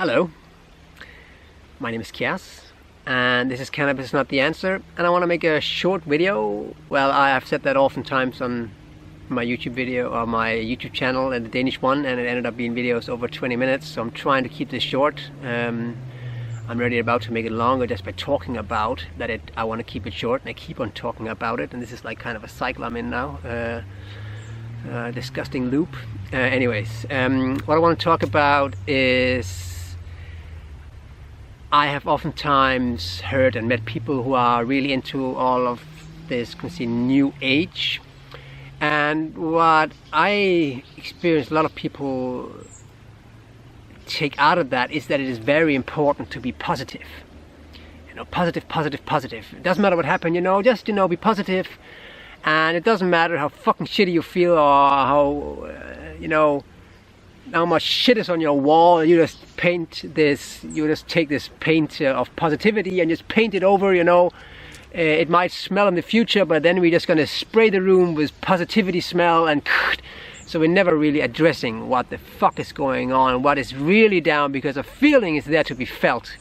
Hello, my name is Kias, and this is Cannabis is Not the Answer, and I want to make a short video. Well, I have said that oftentimes on my YouTube video or my YouTube channel, and the Danish one, and it ended up being videos over 20 minutes, so I'm trying to keep this short. I'm already about to make it longer just by talking about that I want to keep it short, and I keep on talking about it, and this is like kind of a cycle I'm in now. Disgusting loop. Anyways, what I want to talk about is I have oftentimes heard and met people who are really into all of this, new age, and what I experience a lot of people take out of that is that it is very important to be positive. Positive, positive, positive. It doesn't matter what happened, just be positive, and it doesn't matter how fucking shitty you feel or how much shit is on your wall. You just paint this, you just take this paint of positivity and just paint it over. It might smell in the future, but then we're just gonna spray the room with positivity smell, and so we're never really addressing what the fuck is going on, what is really down, because a feeling is there to be felt.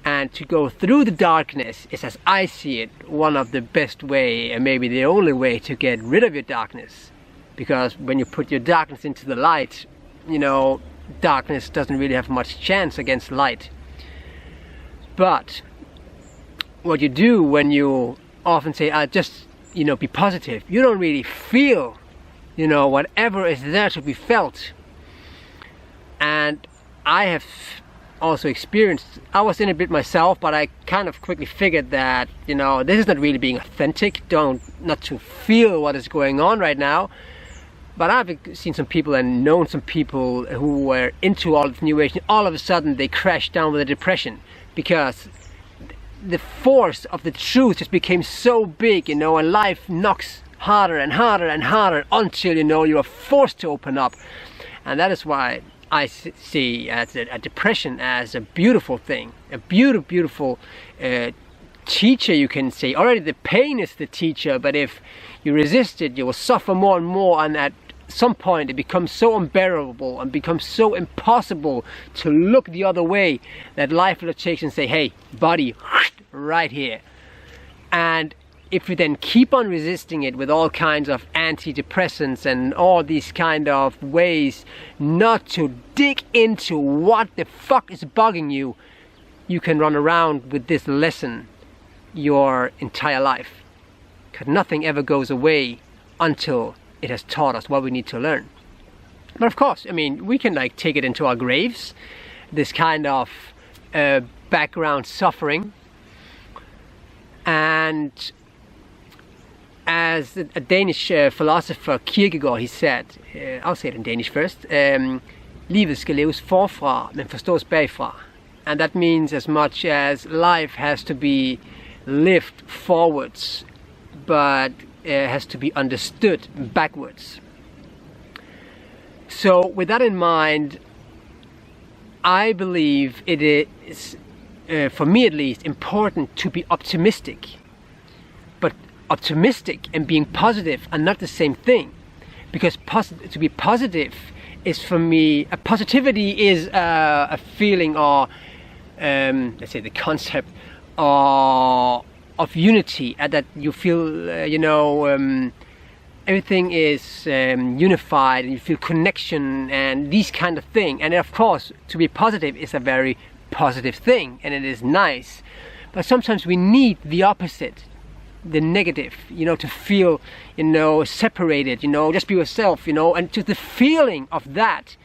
And to go through the darkness is, as I see it, one of the best way, and maybe the only way, to get rid of your darkness. Because when you put your darkness into the light, darkness doesn't really have much chance against light. But what you do when you often say, just, be positive, you don't really feel, whatever is there to be felt. And I have also experienced, I was in a bit myself, but I kind of quickly figured that, this is not really being authentic, not to feel what is going on right now. But I've seen some people and known some people who were into all of New Age, and all of a sudden they crashed down with a depression, because the force of the truth just became so big, and life knocks harder and harder and harder until, you are forced to open up. And that is why I see a depression as a beautiful thing, a beautiful teacher, you can say. Already the pain is the teacher, but if you resist it, you will suffer more and more, and at some point it becomes so unbearable and becomes so impossible to look the other way that life will take and say, hey buddy, right here. And if you then keep on resisting it with all kinds of antidepressants and all these kind of ways not to dig into what the fuck is bugging you, you can run around with this lesson your entire life, because nothing ever goes away until it has taught us what we need to learn. But of course, we can take it into our graves, this kind of background suffering. And as a Danish philosopher, Kierkegaard, he said, I'll say it in Danish first, livet skal leves forfra, men forstås bagfra. And that means as much as life has to be lived forwards, but has to be understood backwards. So with that in mind, I believe it is, for me at least, important to be optimistic. But optimistic and being positive are not the same thing, because to be positive is, for me, a positivity is a feeling, or let's say the concept of unity, that you feel everything is unified, and you feel connection and these kind of thing. And of course, to be positive is a very positive thing, and it is nice. But sometimes we need the opposite, the negative, to feel, separated, just be yourself, and to the feeling of that,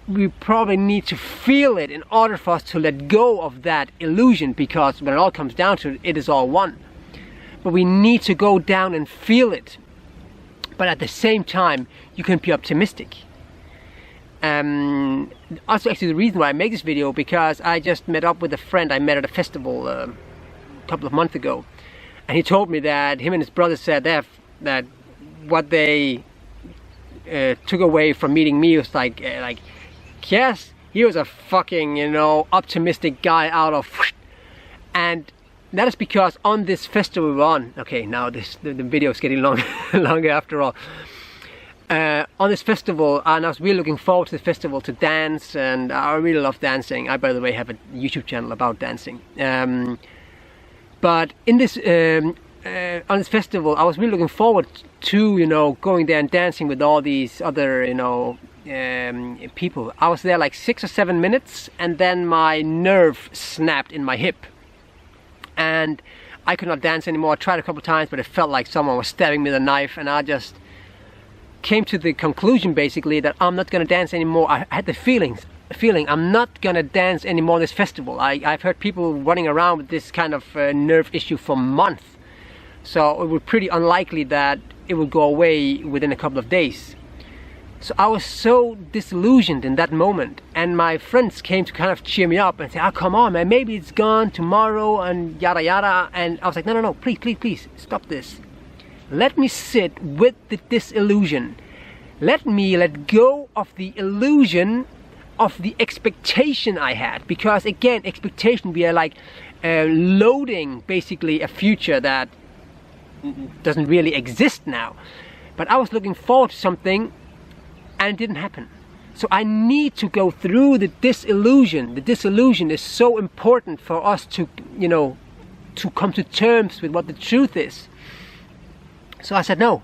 we probably need to feel it in order for us to let go of that illusion, because when it all comes down to it, it is all one. But we need to go down and feel it. But at the same time, you can be optimistic. Also, actually, the reason why I make this video, because I just met up with a friend I met at a festival a couple of months ago, and he told me that him and his brother said that what they took away from meeting me was like yes, he was a fucking optimistic guy out of, and that is because on this festival we were on, okay, now the video is getting longer after all, on this festival, and I was really looking forward to the festival to dance, and I really love dancing. I, by the way, have a YouTube channel about dancing. But in this on this festival, I was really looking forward to, you know, going there and dancing with all these other, you know, people. I was there like 6 or 7 minutes, and then my nerve snapped in my hip, and I could not dance anymore. I tried a couple of times, but it felt like someone was stabbing me with a knife, and I just came to the conclusion basically that I'm not going to dance anymore. I had the feeling I'm not going to dance anymore this festival. I've heard people running around with this kind of nerve issue for months, so it was pretty unlikely that it would go away within a couple of days. So I was so disillusioned in that moment, and my friends came to kind of cheer me up and say, oh, come on man, maybe it's gone tomorrow and yada yada. And I was like, no, please stop this. Let me sit with the disillusion. Let me let go of the illusion of the expectation I had, because again, expectation, we are like loading basically a future that doesn't really exist now. But I was looking forward to something, and it didn't happen. So I need to go through the disillusion. The disillusion is so important for us to, you know, to come to terms with what the truth is. So I said no.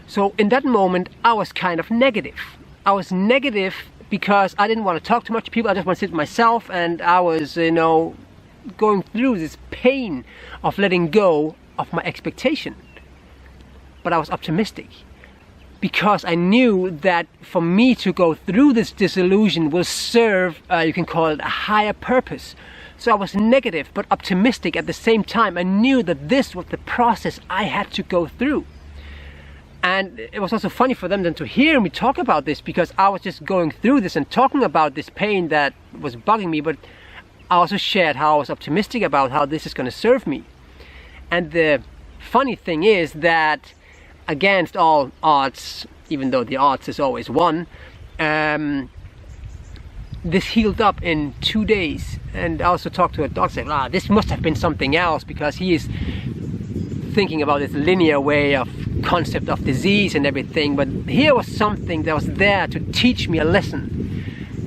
So in that moment, I was kind of negative. I was negative because I didn't want to talk to much people. I just want to sit with myself, and I was, you know, going through this pain of letting go of my expectation. But I was optimistic, because I knew that for me to go through this disillusion will serve, you can call it a higher purpose. So I was negative but optimistic at the same time. I knew that this was the process I had to go through. And it was also funny for them then to hear me talk about this, because I was just going through this and talking about this pain that was bugging me, but I also shared how I was optimistic about how this is going to serve me. And the funny thing is that against all odds, even though the odds is always one, this healed up in 2 days. And I also talked to a doctor, said, this must have been something else, because he is thinking about this linear way of concept of disease and everything. But here was something that was there to teach me a lesson,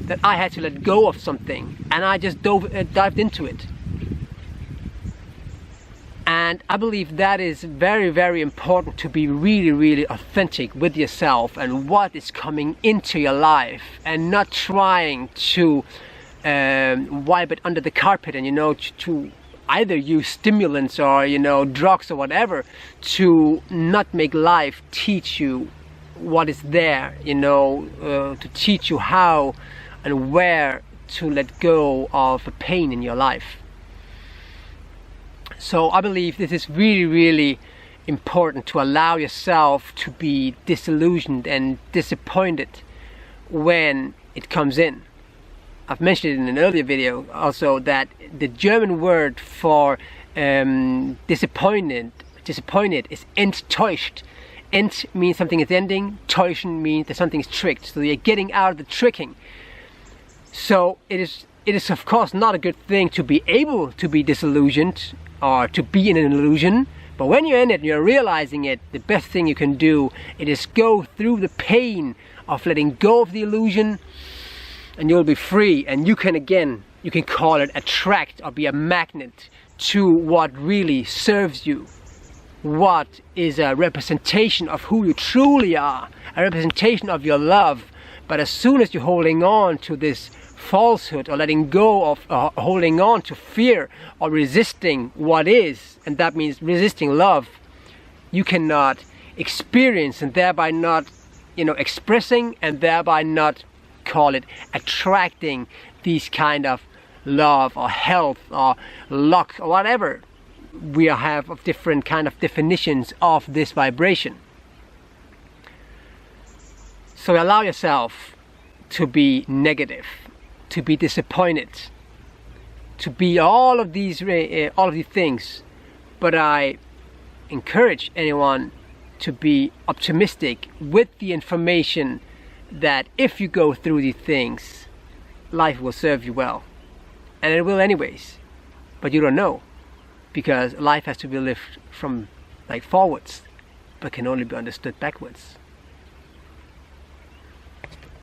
that I had to let go of something, and I just dived into it. And I believe that is very, very important, to be really, really authentic with yourself and what is coming into your life, and not trying to wipe it under the carpet and, you know, to either use stimulants or, you know, drugs or whatever, to not make life teach you what is there, you know, to teach you how and where to let go of the pain in your life. So I believe this is really, really important, to allow yourself to be disillusioned and disappointed when it comes in. I've mentioned it in an earlier video also, that the German word for disappointed is enttäuscht. Ent means something is ending, täuschen means that something is tricked. So you're getting out of the tricking. So it is of course not a good thing to be able to be disillusioned or to be in an illusion. But when you're in it and you're realizing it, the best thing you can do is go through the pain of letting go of the illusion, and you'll be free. And you can, again, you can call it attract or be a magnet to what really serves you, what is a representation of who you truly are, a representation of your love. But as soon as you're holding on to this falsehood, or letting go of, holding on to fear, or resisting what is, and that means resisting love, you cannot experience, and thereby not, you know, expressing, and thereby not, call it, attracting these kind of love or health or luck or whatever we have of different kind of definitions of this vibration. So allow yourself to be negative, to be disappointed, to be all of these things. But I encourage anyone to be optimistic with the information that if you go through these things, life will serve you well. And it will anyways, but you don't know, because life has to be lived from like forwards, but can only be understood backwards.